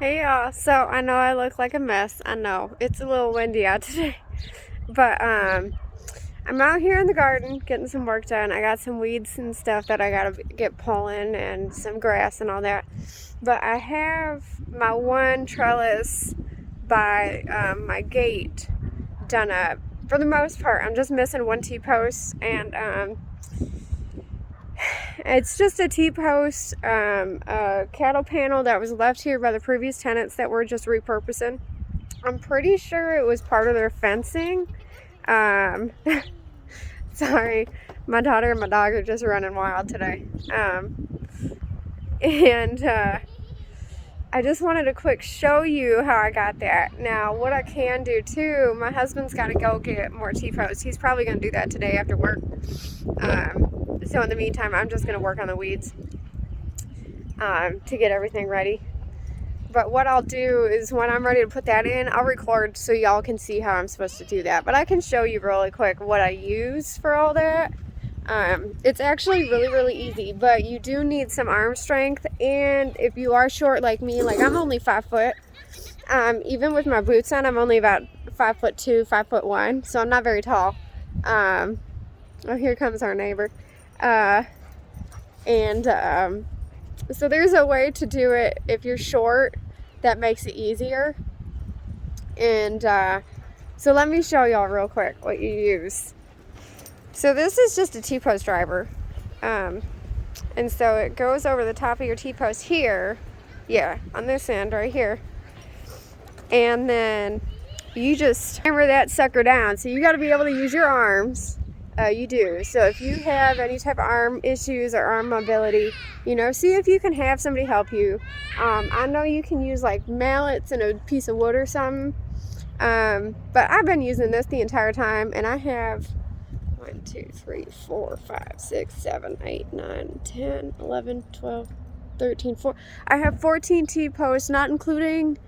Hey y'all, so I know I look like a mess. I know it's a little windy out today, but I'm out here in the garden getting some work done. I got some weeds and stuff that I gotta get pulling and some grass and all that. But I have my one trellis by my gate done up. For the most part, I'm just missing one T-post, and it's just a T-post, a cattle panel that was left here by the previous tenants that we're just repurposing. I'm pretty sure it was part of their fencing. Um, sorry, my daughter and my dog are just running wild today. And I just wanted to quick show you how I got that. Now, what I can do too, my husband's got to go get more T-posts. He's probably going to do that today after work. So in the meantime, I'm just going to work on the weeds to get everything ready. But what I'll do is when I'm ready to put that in, I'll record so y'all can see how I'm supposed to do that. But I can show you really quick what I use for all that. It's actually really easy, but you do need some arm strength. And if you are short like me, like I'm only 5 foot. Even with my boots on, I'm only about 5'2", 5'1", so I'm not very tall. Oh, here comes our neighbor. So there's a way to do it if you're short that makes it easier. And so let me show y'all real quick what you use. So this is just a T-post driver. And so it goes over the top of your T-post here. Yeah, on this end right here. And then you just hammer that sucker down. So you got to be able to use your arms. You do. So if you have any type of arm issues or arm mobility, see if you can have somebody help you. I know you can use like mallets and a piece of wood or something. But I've been using this the entire time, and I have 1, 2, 3, 4, 5, 6, 7, 8, 9, 10, 11, 12, 13, 14. I have 14 T-posts, not including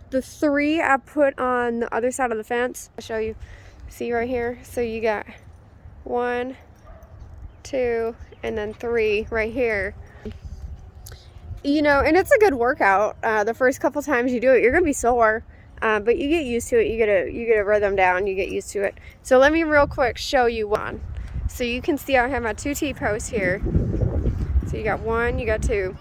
the 3 I put on the other side of the fence. I'll show you. See right here? So you got 1, 2, and then 3 right here. And it's a good workout. The first couple times you do it, you're gonna be sore, but you get used to it. You get a rhythm down. You get used to it. So let me real quick show you one. So you can see I have my 2 T-posts here. So you got 1, you got 2,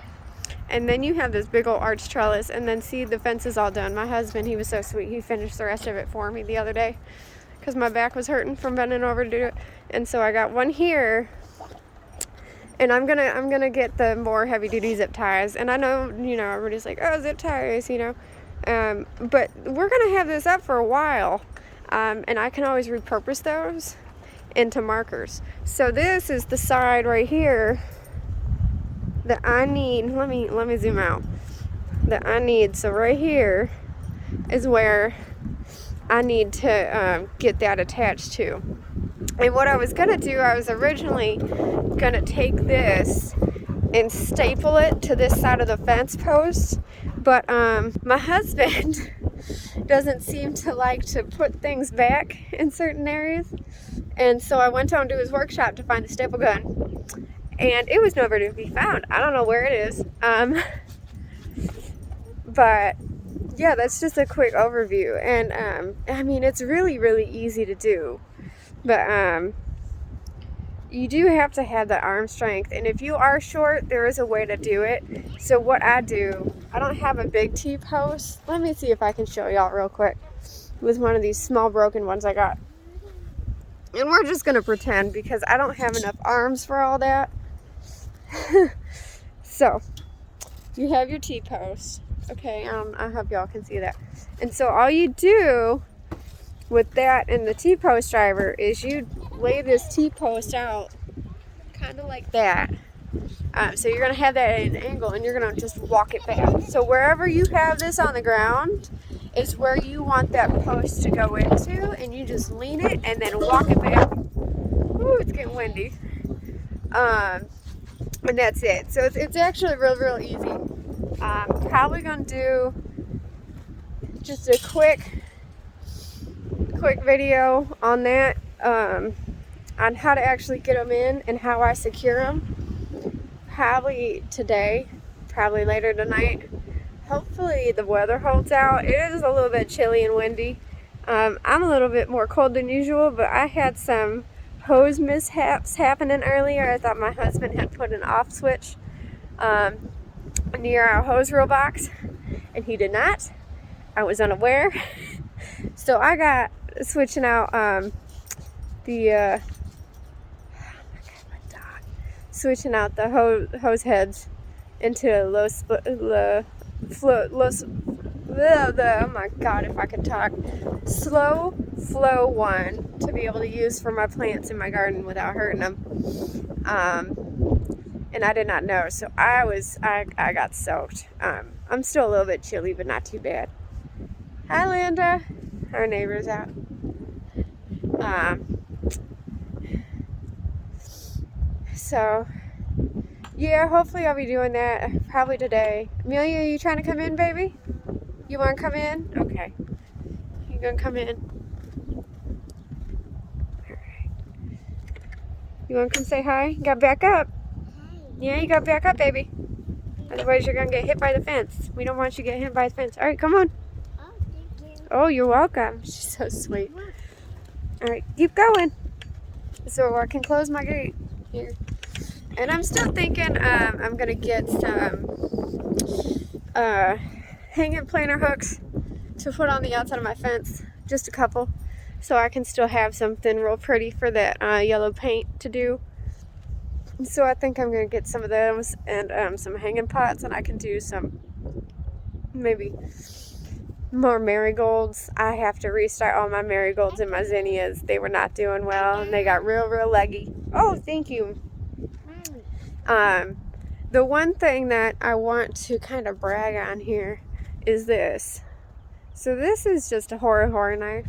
and then you have this big old arch trellis. And then see, the fence is all done. My husband, he was so sweet. He finished the rest of it for me the other day because my back was hurting from bending over to do it. And so I got one here, and I'm gonna get the more heavy duty zip ties. And I know, everybody's like, oh, zip ties, but we're gonna have this up for a while, and I can always repurpose those into markers. So this is the side right here that I need. Let me zoom out. That I need. So right here is where I need to get that attached to. And what I was gonna do, I was originally gonna take this and staple it to this side of the fence post, but my husband doesn't seem to like to put things back in certain areas, and so I went down to his workshop to find the staple gun, and it was nowhere to be found. I don't know where it is. But yeah, that's just a quick overview, and it's really easy to do, but you do have to have the arm strength. And if you are short, there is a way to do it. So what I do, I don't have a big T-post. Let me see if I can show y'all real quick with one of these small broken ones I got. And we're just gonna pretend because I don't have enough arms for all that. So you have your T-post. Okay, I hope y'all can see that. And so all you do with that and the T-post driver is you lay this T-post out kind of like that. So you're going to have that at an angle, and you're going to just walk it back. So wherever you have this on the ground is where you want that post to go into, and you just lean it and then walk it back. Ooh, it's getting windy. And that's it. So it's actually real easy. Probably going to do just a quick video on that, on how to actually get them in and how I secure them. Probably today, probably later tonight. hopefully the weather holds out. It is a little bit chilly and windy. I'm a little bit more cold than usual, but I had some hose mishaps happening earlier. I thought my husband had put an off switch near our hose reel box, and he did not. I was unaware. So I got switching out switching out the hose heads into oh my god, if I could talk, slow flow one to be able to use for my plants in my garden without hurting them. And I did not know, so I got soaked. I'm still a little bit chilly, but not too bad. Hi, Linda. Our neighbor's out. So, yeah, hopefully I'll be doing that probably today. Amelia, are you trying to come in, baby? You want to come in? Okay. You gonna come in? Alright. You want to come say hi? You gotta back up. Yeah, you gotta back up, baby. Otherwise you're gonna get hit by the fence. We don't want you to get hit by the fence. Alright, come on. Oh, thank you. Oh, you're welcome. She's so sweet. Alright, keep going. So I can close my gate here. And I'm still thinking I'm gonna get some hanging planter hooks to put on the outside of my fence. Just a couple. So I can still have something real pretty for that yellow paint to do. So I think I'm gonna get some of those and some hanging pots, and I can do some maybe more marigolds. I have to restart all my marigolds and my zinnias. They were not doing well, and they got real leggy. Oh, thank you. The one thing that I want to kind of brag on here is this. So this is just a horror knife.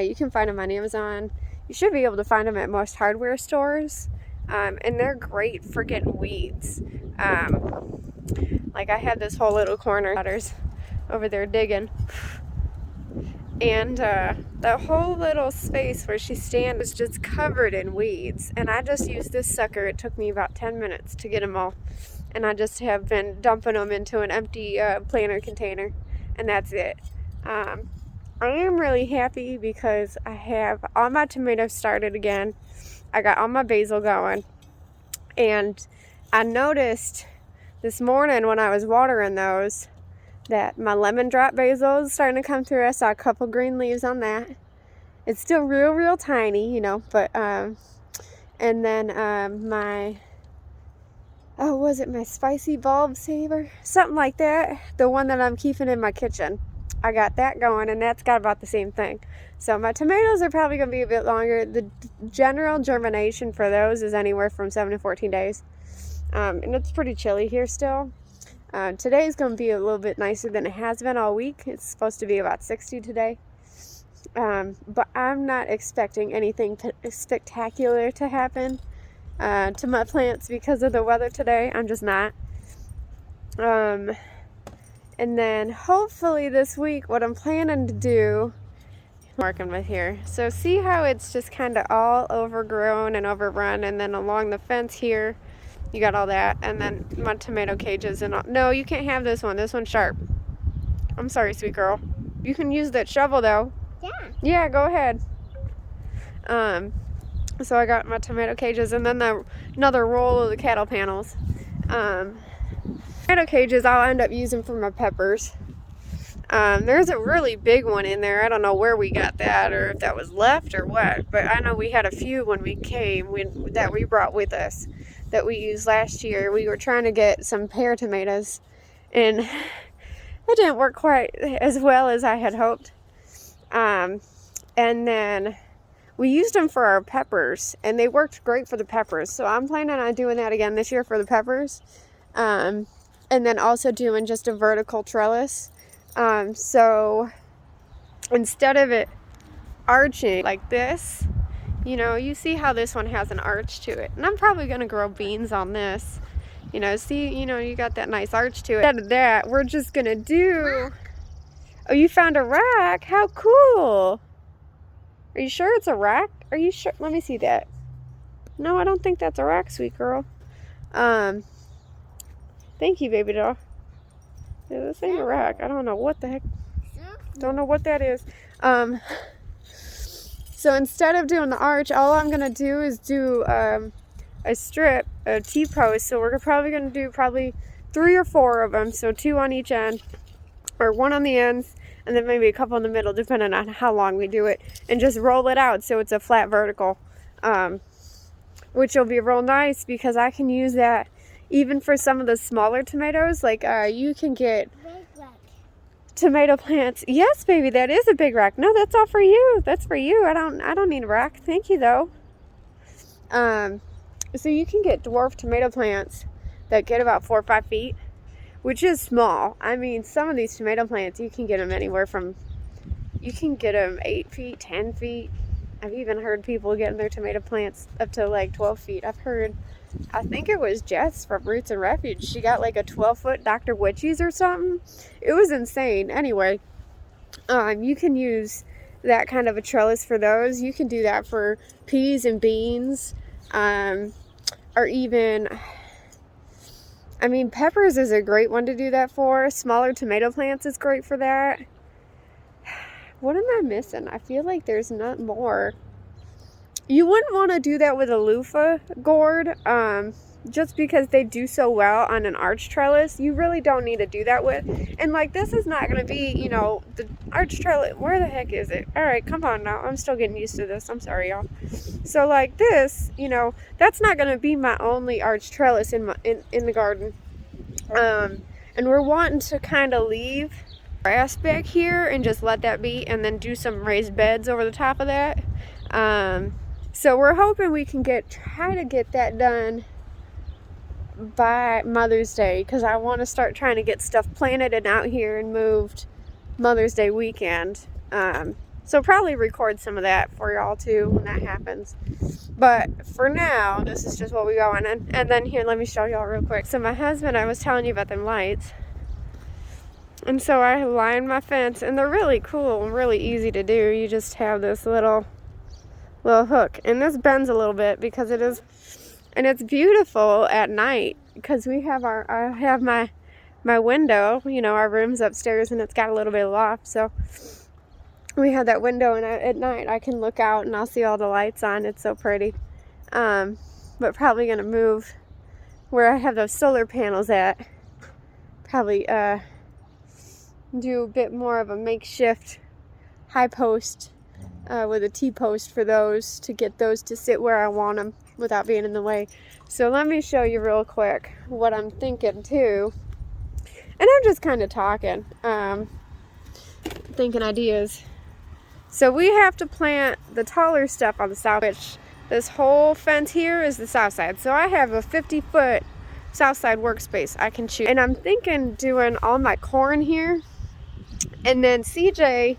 You can find them on Amazon. You should be able to find them at most hardware stores. And they're great for getting weeds. Like I had this whole little corner over there digging. And that whole little space where she stands was just covered in weeds. And I just used this sucker. It took me about 10 minutes to get them all. And I just have been dumping them into an empty planter container. And that's it. I am really happy because I have all my tomatoes started again. I got all my basil going. And I noticed this morning when I was watering those that my lemon drop basil is starting to come through. I saw a couple green leaves on that. It's still real tiny, you know, but and then my was it my spicy bulb saver? Something like that. The one that I'm keeping in my kitchen. I got that going, and that's got about the same thing. So my tomatoes are probably going to be a bit longer. The general germination for those is anywhere from 7 to 14 days. And it's pretty chilly here still. Today is going to be a little bit nicer than it has been all week. It's supposed to be about 60 today. But I'm not expecting anything spectacular to happen to my plants because of the weather today. I'm just not. And then hopefully this week what I'm planning to do, working with here. So see how it's just kind of all overgrown and overrun, and then along the fence here you got all that, and then my tomato cages and all. No, you can't have this one. This one's sharp. I'm sorry, sweet girl. You can use that shovel though. Yeah. Yeah, go ahead. So I got my tomato cages, and then another roll of the cattle panels. Tomato cages I'll end up using for my peppers. There's a really big one in there. I don't know where we got that, or if that was left or what, but I know we had a few when we came that we brought with us that we used last year. We were trying to get some pear tomatoes, and it didn't work quite as well as I had hoped. And then we used them for our peppers, and they worked great for the peppers. So I'm planning on doing that again this year for the peppers. And then also doing just a vertical trellis. So instead of it arching like this, you know, you see how this one has an arch to it. And I'm probably going to grow beans on this. You know, see, you know, you got that nice arch to it. Instead of that, we're just going to do... Oh, you found a rock? How cool! Are you sure it's a rock? Are you sure? Let me see that. No, I don't think that's a rock, sweet girl. Thank you, baby doll. Yeah, this ain't a rack. I don't know what the heck. Don't know what that is. So instead of doing the arch, all I'm gonna do is do a strip, a T-post. So we're probably gonna do 3 or 4 of them. So 2 on each end, or 1 on the ends, and then maybe a couple in the middle, depending on how long we do it. And just roll it out so it's a flat vertical, which will be real nice because I can use that even for some of the smaller tomatoes. Like you can get tomato plants. Yes, baby, that is a big rack. No, that's all for you. That's for you. I don't need a rack. Thank you though. So you can get dwarf tomato plants that get about 4 or 5 feet, which is small. I mean, some of these tomato plants, you can get them anywhere from, you can get them 8 feet, 10 feet. I've even heard people getting their tomato plants up to like 12 feet. I think it was Jess from Roots and Refuge. She got like a 12-foot Dr. Witchies or something. It was insane. Anyway, you can use that kind of a trellis for those. You can do that for peas and beans, or even, I mean, peppers is a great one to do that for. Smaller tomato plants is great for that. What am I missing? I feel like there's not more. You wouldn't want to do that with a loofah gourd, just because they do so well on an arch trellis. You really don't need to do that with. And like, this is not going to be, you know, the arch trellis. Where the heck is it? All right, come on now. I'm still getting used to this. I'm sorry, y'all. So like this, you know, that's not going to be my only arch trellis in the garden. And we're wanting to kind of leave grass back here and just let that be, and then do some raised beds over the top of that. So we're hoping we can try to get that done by Mother's Day, because I want to start trying to get stuff planted and out here and moved Mother's Day weekend. So probably record some of that for y'all too when that happens. But for now, this is just what we go on. And then here, let me show y'all real quick. So my husband, I was telling you about them lights. And so I lined my fence, and they're really cool and really easy to do. You just have this little hook, and this bends a little bit because it is, and it's beautiful at night because we have I have my window, you know, our room's upstairs and it's got a little bit of loft, so we have that window, and at night I can look out and I'll see all the lights on. It's so pretty. But probably gonna move where I have those solar panels at, probably do a bit more of a makeshift high post with a T-post for those, to get those to sit where I want them without being in the way. So let me show you real quick what I'm thinking too. And I'm just kind of talking, thinking ideas. So we have to plant the taller stuff on the south, which this whole fence here is the south side. So I have a 50-foot south side workspace I can choose. And I'm thinking doing all my corn here. And then CJ,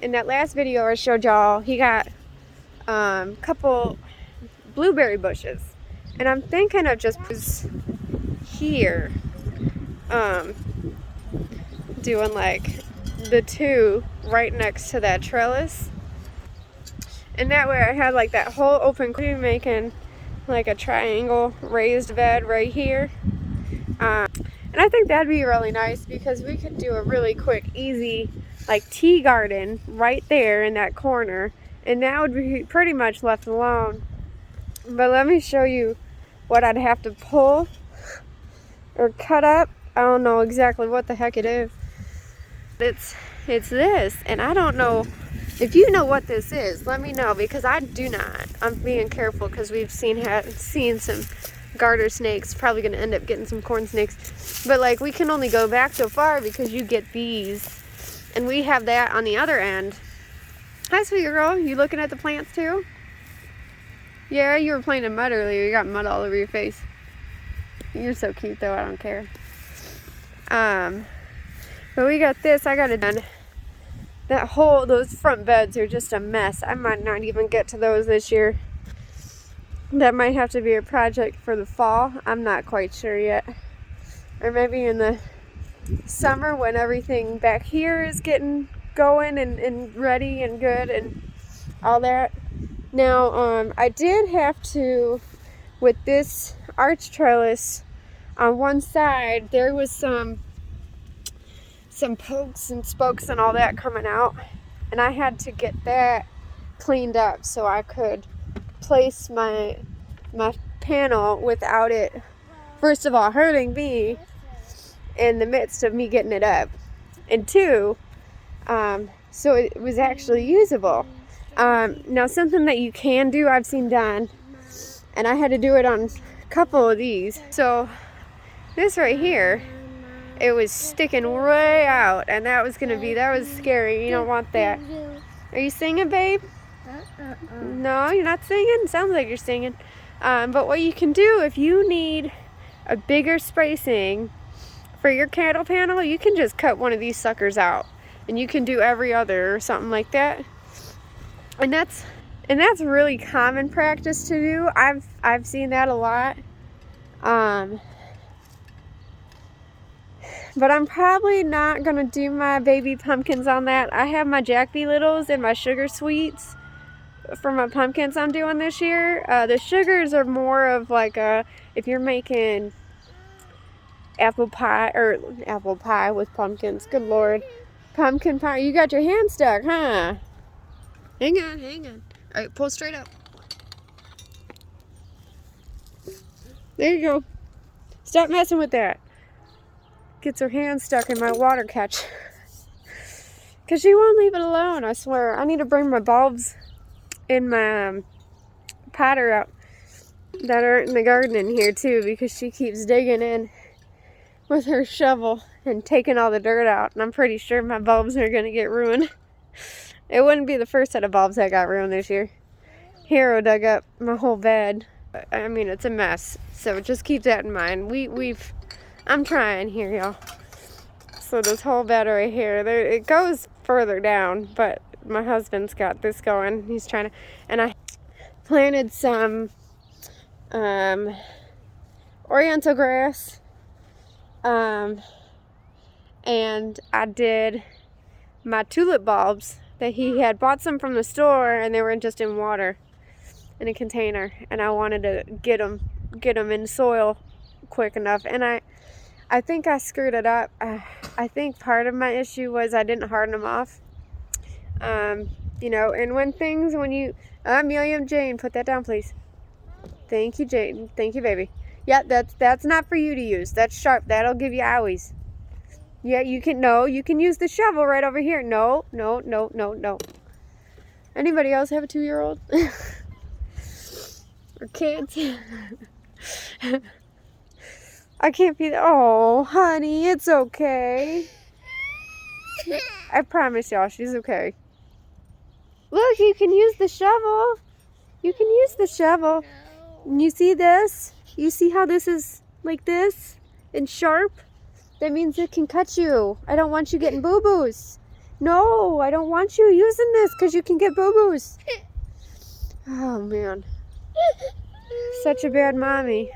in that last video I showed y'all, he got a couple blueberry bushes, and I'm thinking of just here doing like the 2 right next to that trellis, and that way I have like that whole open cream, making like a triangle raised bed right here. And I think that'd be really nice because we could do a really quick, easy, like tea garden right there in that corner, and that would be pretty much left alone. But let me show you what I'd have to pull or cut up. I don't know exactly what the heck it is. It's this, and I don't know if you know what this is. Let me know, because I do not. I'm being careful because we've seen some garter snakes. Probably gonna end up getting some corn snakes, but like, we can only go back so far because you get these, and we have that on the other end. Hi, sweet girl. You looking at the plants too? Yeah, you were playing in mud earlier. You got mud all over your face. You're so cute though. I don't care. But we got this. I got it done. Those front beds are just a mess. I might not even get to those this year. That might have to be a project for the fall. I'm not quite sure yet. Or maybe in the summer when everything back here is getting going and ready and good and all that. Now, I did have to, with this arch trellis on one side, there was some some pokes and spokes and all that coming out. And I had to get that cleaned up so I could place my panel without it, first of all, hurting me in the midst of me getting it up. And two, so it was actually usable. Now something that you can do, I've seen done, and I had to do it on a couple of these. So this right here, it was sticking way out, and that was scary. You don't want that. Are you singing, babe? No, you're not singing? Sounds like you're singing. But what you can do, if you need a bigger spacing for your cattle panel, you can just cut one of these suckers out, and you can do every other or something like that. And that's really common practice to do. I've seen that a lot. But I'm probably not going to do my baby pumpkins on that. I have my Jack Be Littles and my sugar sweets for my pumpkins I'm doing this year. The sugars are more of like if you're making apple pie with pumpkins. Good Lord. Pumpkin pie. You got your hand stuck, huh? Hang on. All right, pull straight up. There you go. Stop messing with that. Gets her hand stuck in my water catch. Because she won't leave it alone, I swear. I need to bring my bulbs in my potter out that are in the garden in here too, because she keeps digging in with her shovel and taking all the dirt out. And I'm pretty sure my bulbs are going to get ruined. It wouldn't be the first set of bulbs that got ruined this year. Hero dug up my whole bed. I mean, it's a mess. So just keep that in mind. I'm trying here, y'all. So this whole bed right here, it goes further down, but my husband's got this going. He's trying to, and I planted some oriental grass, and I did my tulip bulbs that he had bought some from the store, and they were just in water in a container, and I wanted to get them in soil quick enough, and I think I screwed it up. I think part of my issue was I didn't harden them off. You know, and when you, Miriam Jane, put that down, please. Thank you, Jane. Thank you, baby. Yeah, that's not for you to use. That's sharp. That'll give you owies. Yeah, you can use the shovel right over here. No. Anybody else have a 2-year-old? Or kids? I can't be oh, honey, it's okay. I promise y'all, she's okay. Look, you can use the shovel. You can use the shovel. And you see this? You see how this is like this and sharp? That means it can cut you. I don't want you getting boo-boos. No, I don't want you using this because you can get boo-boos. Oh, man. Such a bad mommy.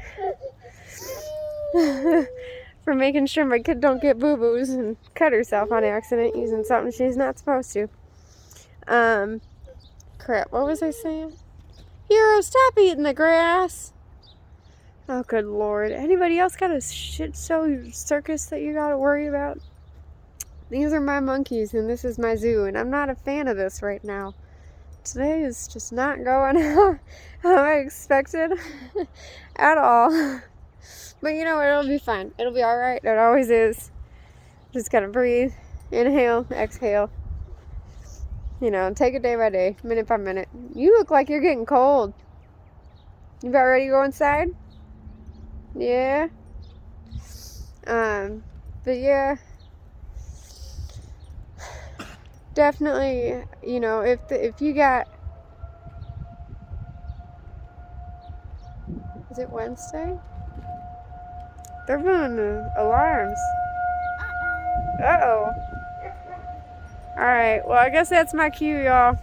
For making sure my kid don't get boo-boos and cut herself on accident using something she's not supposed to. Crap, what was I saying? Hero, stop eating the grass. Oh, good Lord. Anybody else got a shit show circus that you gotta worry about? These are my monkeys and this is my zoo, and I'm not a fan of this right now. Today is just not going how I expected at all. But you know what, it'll be fine. It'll be alright. It always is. Just gotta breathe, inhale, exhale. You know, take it day by day, minute by minute. You look like you're getting cold. You about ready to go inside? Yeah. But yeah. Definitely, you know, if you got, is it Wednesday? They're running the alarms. Uh-oh. Alright, well, I guess that's my cue, y'all.